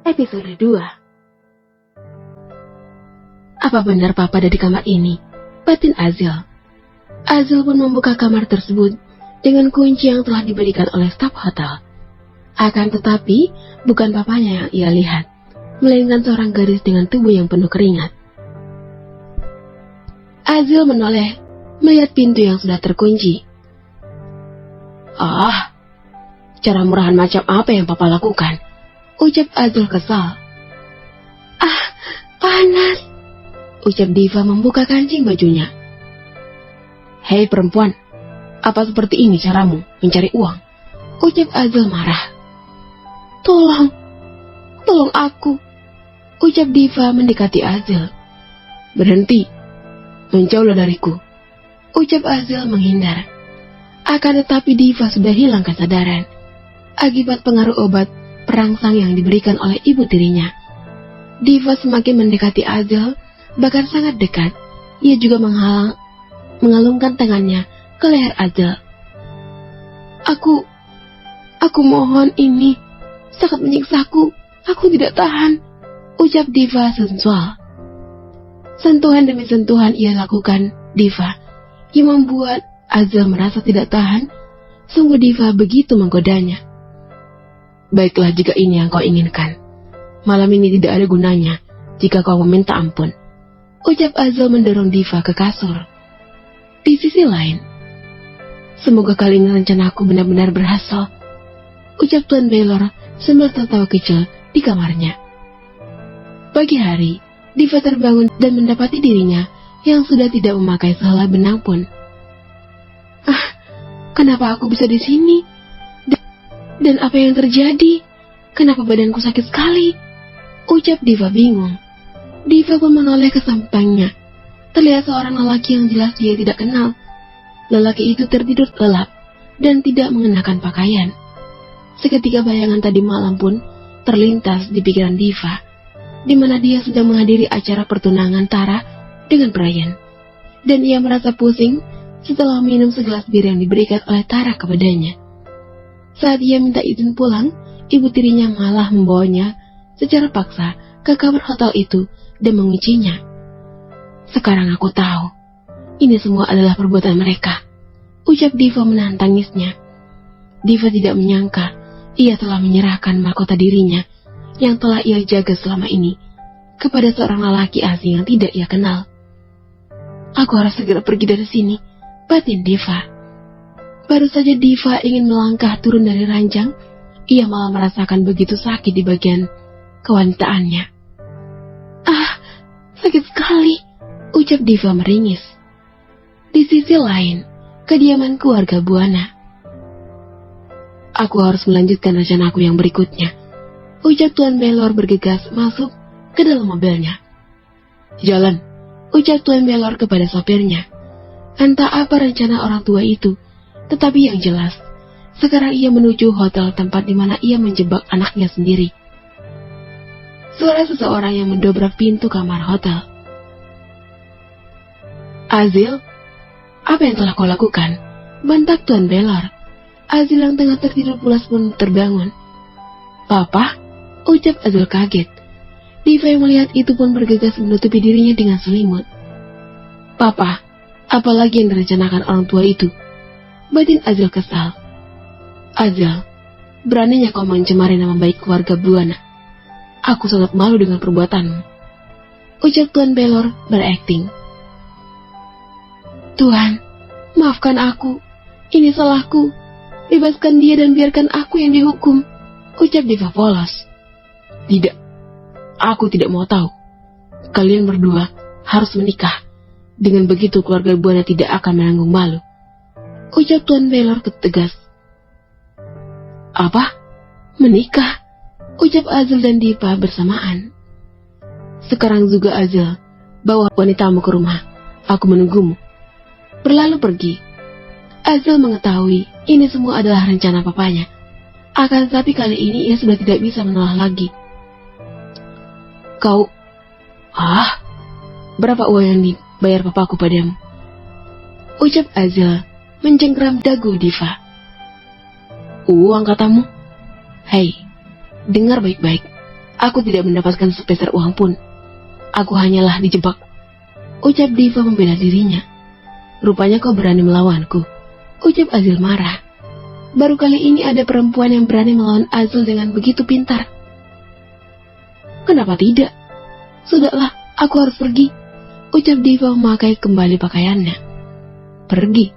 Episode 2. Apa benar papa ada di kamar ini? Batin Azil. Azil pun membuka kamar tersebut dengan kunci yang telah diberikan oleh staf hotel. Akan tetapi, bukan papanya yang ia lihat, melainkan seorang gadis dengan tubuh yang penuh keringat. Azil menoleh, melihat pintu yang sudah terkunci. Cara murahan macam apa yang papa lakukan? Ucap Azil kesal. Panas, ucap Diva membuka kancing bajunya. Hei perempuan, apa seperti ini caramu mencari uang? Ucap Azil marah. Tolong aku, ucap Diva mendekati Azil. Berhenti, menjauhlah dariku, ucap Azil menghindar. Akan tetapi Diva sudah hilang kesadaran akibat pengaruh obat perangsang yang diberikan oleh ibu tirinya. Diva semakin mendekati Azil, bahkan sangat dekat. Ia juga mengalungkan tangannya ke leher Azil. Aku mohon, ini sangat menyiksaku. Aku tidak tahan, ucap Diva sensual. Sentuhan demi sentuhan ia lakukan Diva, yang membuat Azil merasa tidak tahan. Sungguh Diva begitu menggodanya. Baiklah jika ini yang kau inginkan. Malam ini tidak ada gunanya jika kau meminta ampun, ucap Azil mendorong Diva ke kasur. Di sisi lain, semoga kali ini rencanaku benar-benar berhasil, ucap Tuan Baylor sambil tertawa kecil di kamarnya. Pagi hari, Diva terbangun dan mendapati dirinya yang sudah tidak memakai sehelai benang pun. Kenapa aku bisa di sini? Dan apa yang terjadi? Kenapa badanku sakit sekali? Ucap Diva bingung. Diva pun menoleh ke sampingnya. Terlihat seorang lelaki yang jelas dia tidak kenal. Lelaki itu tertidur lelap dan tidak mengenakan pakaian. Seketika bayangan tadi malam pun terlintas di pikiran Diva, di mana dia sedang menghadiri acara pertunangan Tara dengan Brian. Dan ia merasa pusing setelah minum segelas bir yang diberikan oleh Tara kepadanya. Saat ia minta izin pulang, ibu tirinya malah membawanya secara paksa ke kamar hotel itu dan menguncinya. Sekarang aku tahu, ini semua adalah perbuatan mereka, ucap Diva menahan tangisnya. Diva tidak menyangka ia telah menyerahkan mahkota dirinya yang telah ia jaga selama ini kepada seorang lelaki asing yang tidak ia kenal. Aku harus segera pergi dari sini, batin Diva. Baru saja Diva ingin melangkah turun dari ranjang, ia malah merasakan begitu sakit di bagian kewanitaannya. Sakit sekali, ucap Diva meringis. Di sisi lain, kediaman keluarga Buana. Aku harus melanjutkan rencanaku yang berikutnya, ucap Tuan Baylor bergegas masuk ke dalam mobilnya. Jalan, ucap Tuan Baylor kepada sopirnya. Entah apa rencana orang tua itu, tetapi yang jelas, sekarang ia menuju hotel tempat di mana ia menjebak anaknya sendiri. Suara seseorang yang mendobrak pintu kamar hotel. Azil, apa yang telah kau lakukan? Bentak Tuan Baylor. Azil yang tengah tertidur pulas pun terbangun. Papa, ucap Azil kaget. Diva yang melihat itu pun bergegas menutupi dirinya dengan selimut. Papa, apalagi yang direncanakan orang tua itu? Batin Azil kesal. Azil, beraninya kau mencemari nama baik keluarga Buana. Aku sangat malu dengan perbuatanmu, ucap Tuan Baylor berakting. Tuhan, maafkan aku. Ini salahku. Bebaskan dia dan biarkan aku yang dihukum, ucap Diva polos. Tidak, aku tidak mau tahu. Kalian berdua harus menikah. Dengan begitu keluarga Buana tidak akan menanggung malu, ucap Tuan Baylor tegas. Apa? Menikah? Ucap Azil dan Diva bersamaan. Sekarang juga Azil, bawa wanitamu ke rumah. Aku menunggumu. Berlalu pergi. Azil mengetahui ini semua adalah rencana papanya. Akan tetapi kali ini ia sudah tidak bisa menolak lagi. Kau... berapa uang yang dibayar papaku padamu? Ucap Azil mencengkeram dagu Diva. Uang katamu? Hei, dengar baik-baik. Aku tidak mendapatkan sepeser uang pun. Aku hanyalah dijebak, ucap Diva membela dirinya. Rupanya kau berani melawanku, ucap Azil marah. Baru kali ini ada perempuan yang berani melawan Azil dengan begitu pintar. Kenapa tidak? Sudahlah, aku harus pergi, ucap Diva memakai kembali pakaiannya. Pergi?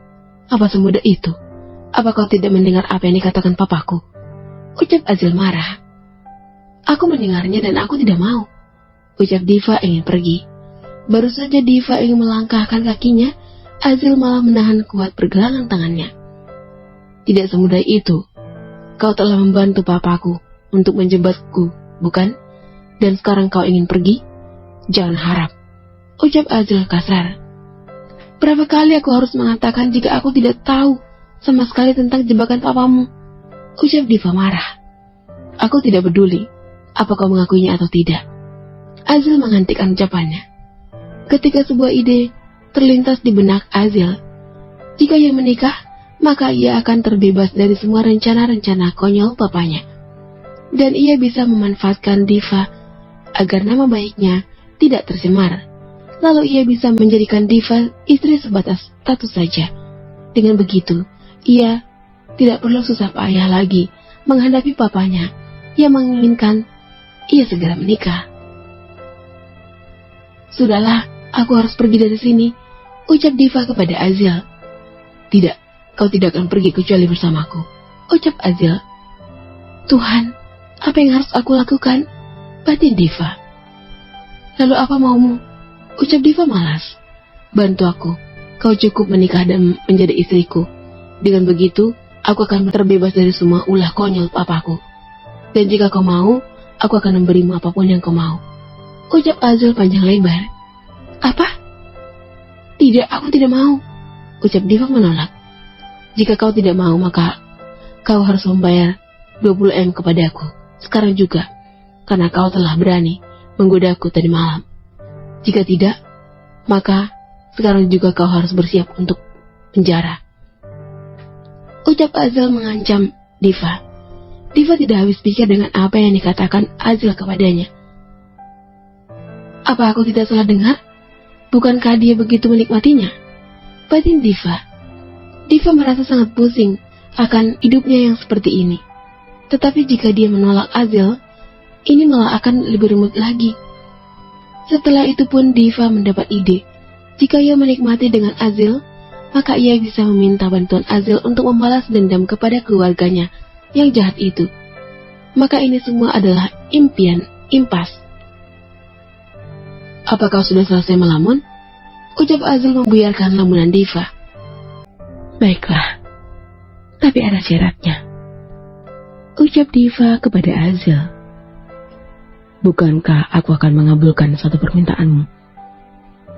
Apa semudah itu? Apa kau tidak mendengar apa yang dikatakan papaku? Ucap Azil marah. Aku mendengarnya dan aku tidak mau, ucap Diva ingin pergi. Baru saja Diva ingin melangkahkan kakinya, Azil malah menahan kuat pergelangan tangannya. Tidak semudah itu. Kau telah membantu papaku untuk menjebakku, bukan? Dan sekarang kau ingin pergi? Jangan harap, ucap Azil kasar. Berapa kali aku harus mengatakan jika aku tidak tahu sama sekali tentang jebakan papamu, ucap Diva marah. Aku tidak peduli apa kau mengakuinya atau tidak. Azil menghentikan ucapannya. Ketika sebuah ide terlintas di benak Azil, jika ia menikah, maka ia akan terbebas dari semua rencana-rencana konyol papanya. Dan ia bisa memanfaatkan Diva agar nama baiknya tidak tercemar. Lalu ia bisa menjadikan Diva istri sebatas status saja. Dengan begitu, ia tidak perlu susah payah lagi menghadapi papanya yang menginginkan ia segera menikah. Sudahlah, aku harus pergi dari sini, ucap Diva kepada Azil. Tidak, kau tidak akan pergi kecuali bersamaku, ucap Azil. Tuhan, apa yang harus aku lakukan? Batin Diva. Lalu apa maumu? Ucap Diva malas. Bantu aku, kau cukup menikah dan menjadi istriku. Dengan begitu, aku akan terbebas dari semua ulah konyol papaku. Dan jika kau mau, aku akan memberimu apapun yang kau mau, ucap Azil panjang lebar. Apa? Tidak, aku tidak mau, ucap Diva menolak. Jika kau tidak mau, maka kau harus membayar 20 M kepadaku sekarang juga, karena kau telah berani menggodaku tadi malam. Jika tidak, maka sekarang juga kau harus bersiap untuk penjara, ucap Azil mengancam Diva. Diva tidak habis pikir dengan apa yang dikatakan Azil kepadanya. Apa aku tidak salah dengar? Bukankah dia begitu menikmatinya? Batin Diva. Diva merasa sangat pusing akan hidupnya yang seperti ini. Tetapi jika dia menolak Azil, ini malah akan lebih rumit lagi. Setelah itu pun Diva mendapat ide. Jika ia menikmati dengan Azil, maka ia bisa meminta bantuan Azil untuk membalas dendam kepada keluarganya yang jahat itu. Maka ini semua adalah impian impas. Apa kau sudah selesai melamun? Ucap Azil membuyarkan lamunan Diva. Baiklah, tapi ada syaratnya, ucap Diva kepada Azil. Bukankah aku akan mengabulkan satu permintaanmu?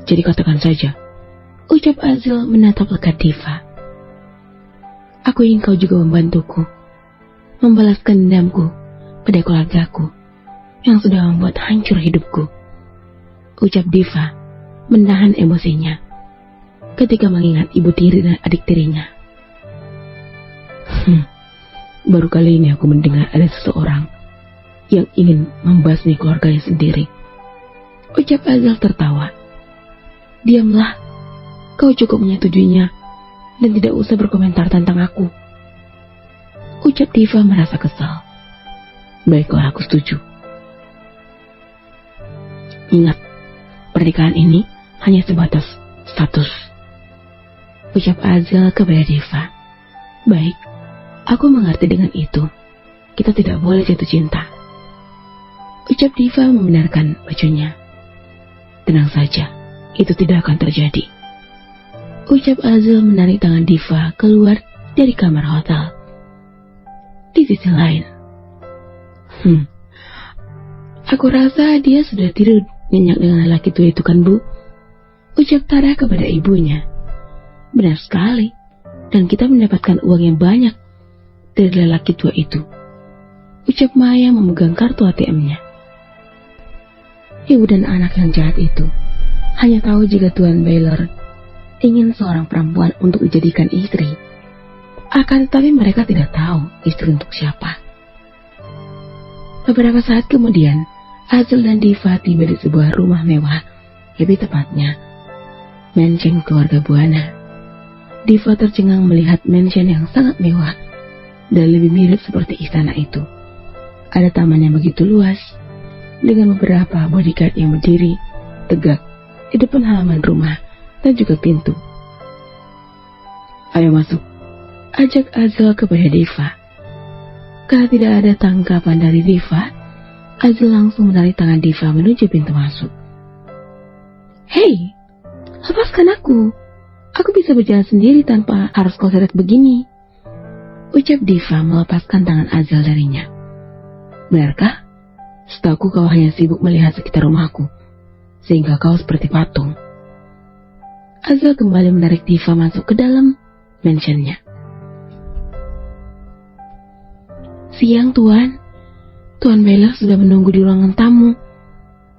Jadi katakan saja, ucap Azil menatap lekat Diva. Aku ingin kau juga membantuku membalaskan dendamku pada keluargaku yang sudah membuat hancur hidupku, ucap Diva menahan emosinya ketika mengingat ibu tiri dan adik tirinya. Baru kali ini aku mendengar ada seseorang yang ingin membasmi keluarganya sendiri, ucap Azil tertawa. Diamlah, kau cukup menyetujuinya dan tidak usah berkomentar tentang aku, ucap Diva merasa kesal. Baiklah, aku setuju. Ingat, pernikahan ini hanya sebatas status, ucap Azil kepada Diva. Baik, aku mengerti dengan itu. Kita tidak boleh jatuh cinta, ucap Diva membenarkan bajunya. Tenang saja, itu tidak akan terjadi, ucap Azil menarik tangan Diva keluar dari kamar hotel. Di sisi lain, aku rasa dia sudah tidur nyenyak dengan lelaki tua itu kan, Bu? Ucap Tara kepada ibunya. Benar sekali, dan kita mendapatkan uang yang banyak dari lelaki tua itu, ucap Maya memegang kartu ATM-nya. Ibu dan anak yang jahat itu hanya tahu jika Tuan Baylor ingin seorang perempuan untuk dijadikan istri. Akan tetapi mereka tidak tahu istri untuk siapa. Beberapa saat kemudian, Azel dan Diva tiba di sebuah rumah mewah, lebih tepatnya mansion keluarga Buana. Diva tercengang melihat mansion yang sangat mewah dan lebih mirip seperti istana itu. Ada taman yang begitu luas, dengan beberapa bodyguard yang berdiri tegak di depan halaman rumah dan juga pintu. "Ayo masuk," ajak Azel kepada Diva. Karena tidak ada tanggapan dari Diva, Azel langsung menarik tangan Diva menuju pintu masuk. "Hei, lepaskan aku. Aku bisa berjalan sendiri tanpa harus kau seret begini," ucap Diva melepaskan tangan Azel darinya. "Benarkah? Setahu kau hanya sibuk melihat sekitar rumahku, sehingga kau seperti patung." Azel kembali menarik Diva masuk ke dalam mansionnya. "Siang, Tuan. Tuan Baylor sudah menunggu di ruangan tamu,"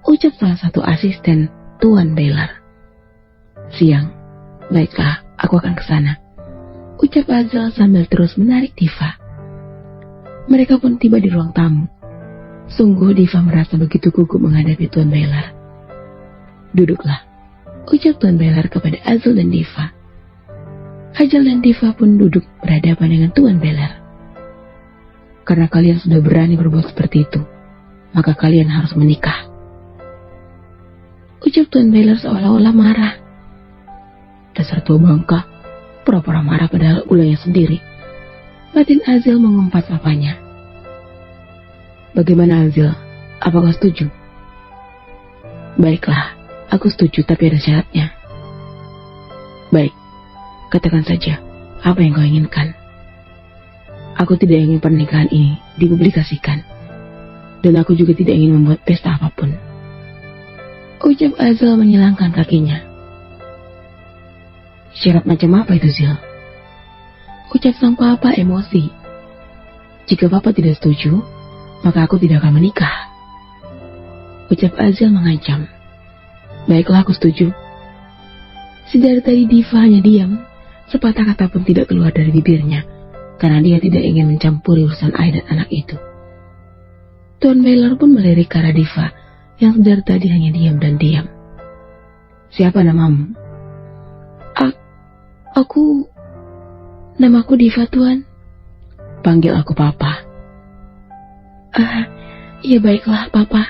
ucap salah satu asisten Tuan Baylor. "Siang. Baiklah, aku akan ke sana," ucap Azel sambil terus menarik Diva. Mereka pun tiba di ruang tamu. Sungguh Diva merasa begitu gugup menghadapi Tuan Baylor. "Duduklah," ucap Tuan Baylor kepada Azel dan Diva. Azel dan Diva pun duduk berhadapan dengan Tuan Baylor. "Karena kalian sudah berani berbuat seperti itu, maka kalian harus menikah," ucap Tuan Baylor seolah-olah marah. "Dasar tua bangka, pura-pura marah padahal ulahnya sendiri," batin Azel mengumpat papanya. "Bagaimana Azel? Apakah setuju?" "Baiklah, aku setuju, tapi ada syaratnya." "Baik, katakan saja apa yang kau inginkan." "Aku tidak ingin pernikahan ini dipublikasikan, dan aku juga tidak ingin membuat pesta apapun," ucap Azel menyilangkan kakinya. "Syarat macam apa itu, Zil?" ucap sang papa emosi. "Jika papa tidak setuju, maka aku tidak akan menikah," ucap Azel mengancam. "Baiklah, aku setuju." Sedari tadi Diva hanya diam, sepatah kata pun tidak keluar dari bibirnya, karena dia tidak ingin mencampuri urusan ayah dan anak itu. Tuan Baylor pun melirik ke arah Diva, yang sedari tadi hanya diam dan diam. "Siapa namamu?" Namaku Diva, Tuan." "Panggil aku Papa." Iya baiklah, Papa."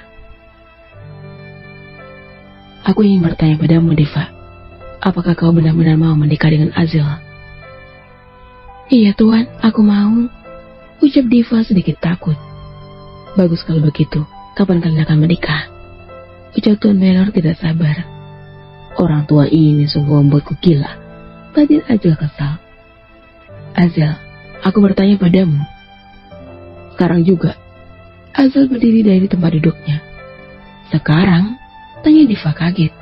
"Aku ingin bertanya padamu, Diva. Apakah kau benar-benar mau menikah dengan Azel?" "Iya, Tuan, aku mau," ucap Diva sedikit takut. "Bagus kalau begitu. Kapan kalian akan menikah?" ucap Tuan Baylor tidak sabar. "Orang tua ini sungguh membuatku gila," batin Azel kesal. "Azel, aku bertanya padamu." "Sekarang juga." Azel berdiri dari tempat duduknya. "Sekarang?" tanya Diva kaget.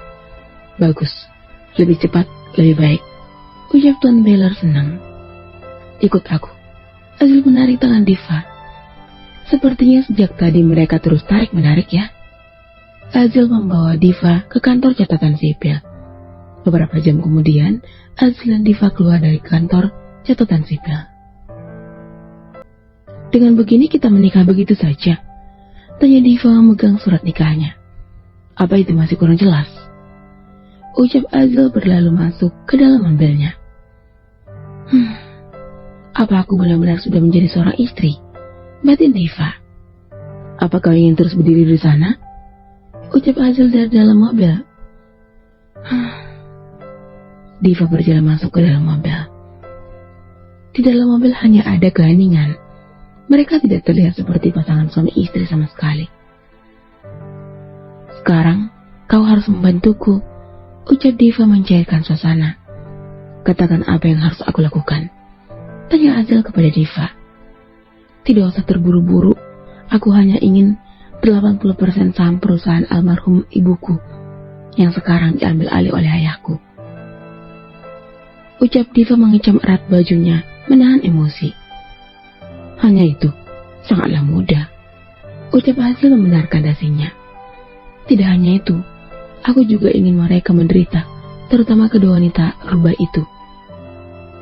"Bagus, lebih cepat, lebih baik," ucap Tuan Baylor senang. "Ikut aku." Azel menarik tangan Diva. Sepertinya sejak tadi mereka terus tarik-menarik ya. Azel membawa Diva ke kantor catatan sipil. Beberapa jam kemudian, Azel dan Diva keluar dari kantor catatan sipil. "Dengan begini kita menikah begitu saja?" tanya Diva memegang surat nikahnya. "Apa itu masih kurang jelas?" ucap Azel berlalu masuk ke dalam mobilnya. Apa aku benar-benar sudah menjadi seorang istri?" batin Diva. "Apa kau ingin terus berdiri di sana?" ucap Azel dari dalam mobil. Diva berjalan masuk ke dalam mobil. Di dalam mobil hanya ada keheningan. Mereka tidak terlihat seperti pasangan suami istri sama sekali. "Sekarang kau harus membantuku," ucap Diva mencairkan suasana. "Katakan apa yang harus aku lakukan?" tanya Azel kepada Diva. "Tidak usah terburu-buru. Aku hanya ingin 80% saham perusahaan almarhum ibuku yang sekarang diambil alih oleh ayahku," ucap Diva mengecam erat bajunya, menahan emosi. "Hanya itu, sangatlah mudah," ucap Azel membenarkan dasinya. "Tidak hanya itu, aku juga ingin mereka menderita, terutama kedua wanita rubah itu,"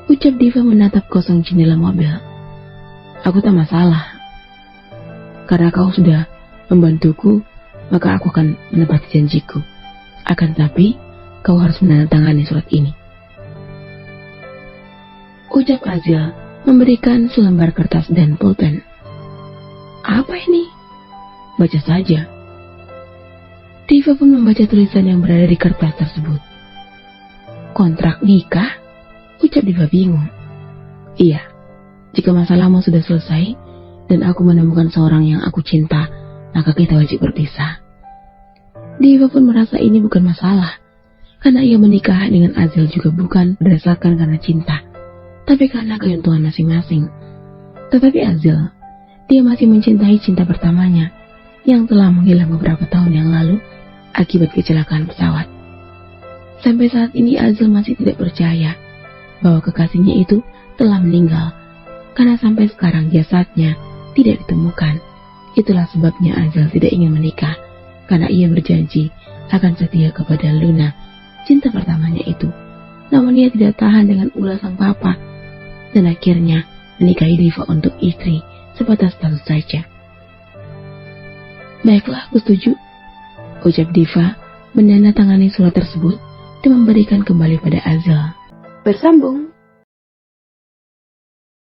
ucap Diva menatap kosong jendela mobil. "Aku tak masalah." Karena kau sudah membantuku, maka aku akan menepati janjiku. Akan tetapi, kau harus menandatangani surat ini. Ucap Azil memberikan selembar kertas dan pulpen. Apa ini? Baca saja. Diva pun membaca tulisan yang berada di kertas tersebut. Kontrak nikah? Ucap Diva bingung. Iya, jika masalahmu sudah selesai dan aku menemukan seorang yang aku cinta, maka kita wajib berpisah. Diva pun merasa ini bukan masalah, karena ia menikah dengan Azil juga bukan berdasarkan karena cinta, tapi karena keuntungan masing-masing. Tetapi Azil, dia masih mencintai cinta pertamanya yang telah menghilang beberapa tahun yang lalu akibat kecelakaan pesawat. Sampai saat ini Azil masih tidak percaya bahwa kekasihnya itu telah meninggal, karena sampai sekarang jasadnya tidak ditemukan. Itulah sebabnya Azil tidak ingin menikah, karena ia berjanji akan setia kepada Luna, cinta pertamanya itu. Namun ia tidak tahan dengan ulah sang papa, dan akhirnya menikahi Diva untuk istri sebatas status saja. Baiklah, aku setuju, ucap Diva menandatangani surat tersebut dan memberikan kembali pada Azil. Bersambung.